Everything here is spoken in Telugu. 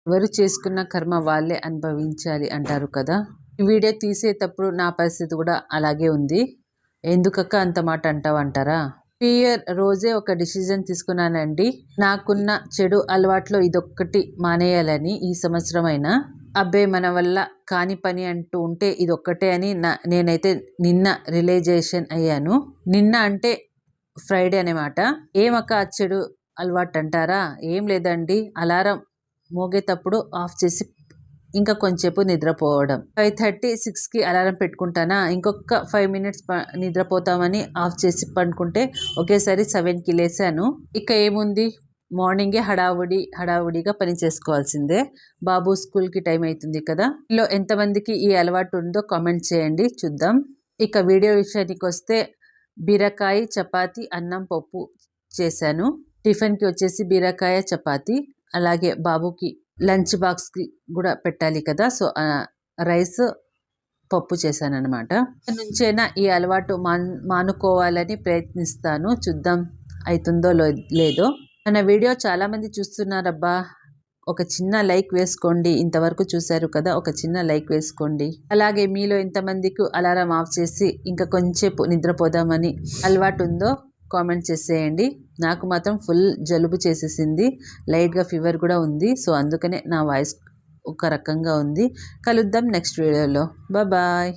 ఎవరు చేసుకున్న కర్మ వాళ్ళే అనుభవించాలి అంటారు కదా. ఈ వీడియో తీసేటప్పుడు నా పరిస్థితి కూడా అలాగే ఉంది. ఎందుకక్క అంత మాట అంటారా? ఇయర్ రోజే ఒక డిసిజన్ తీసుకున్నానండి. నాకున్న చెడు అలవాట్లో ఇదొక్కటి మానేయాలని. ఈ సంవత్సరం అయినా అబ్బే మన వల్ల కాని పని అంటూ ఉంటే ఇదొక్కటే అని నేనైతే నిన్న రియలైజేషన్ అయ్యాను. నిన్న అంటే ఫ్రైడే అనమాట. ఏమక్క చెడు అలవాటు అంటారా? ఏం లేదండి, అలారం మోగేటప్పుడు ఆఫ్ చేసి ఇంకా కొంచెంసేపు నిద్రపోవడం. 5:30, 6కి అలారం పెట్టుకుంటానా, ఇంకొక 5 మినిట్స్ నిద్రపోతామని ఆఫ్ చేసి పండుకుంటే ఒకేసారి 7కి లేసాను. ఇక ఏముంది, మార్నింగే హడావుడిగా పని చేసుకోవాల్సిందే. బాబు స్కూల్కి టైం అవుతుంది కదా. ఇందులో ఎంతమందికి ఈ అలవాటు ఉందో కామెంట్ చేయండి, చూద్దాం. ఇక వీడియో విషయానికి వస్తే బీరకాయ చపాతి అన్నం పప్పు చేశాను. టిఫిన్కి వచ్చేసి బీరకాయ చపాతి, అలాగే బాబుకి లంచ్ బాక్స్కి కూడా పెట్టాలి కదా, సో రైస్ పప్పు చేశాను అనమాట. నుంచైనా ఈ అలవాటు మానుకోవాలని ప్రయత్నిస్తాను, చూద్దాం అవుతుందో లేదో. మన వీడియో చాలామంది చూస్తున్నారబ్బా, ఒక చిన్న లైక్ వేసుకోండి. ఇంతవరకు చూశారు కదా, ఒక చిన్న లైక్ వేసుకోండి. అలాగే మీలో ఎంతమందికి అలారం ఆఫ్ చేసి ఇంకా కొంచెంసేపు నిద్రపోదామని అలవాటు ఉందో కామెంట్ చేసేయండి. నాకు మాత్రం ఫుల్ జలుబు చేసేసింది, లైట్గా ఫీవర్ కూడా ఉంది. సో అందుకనే నా వాయిస్ ఒక రకంగా ఉంది. కలుద్దాం నెక్స్ట్ వీడియోలో. బాయ్.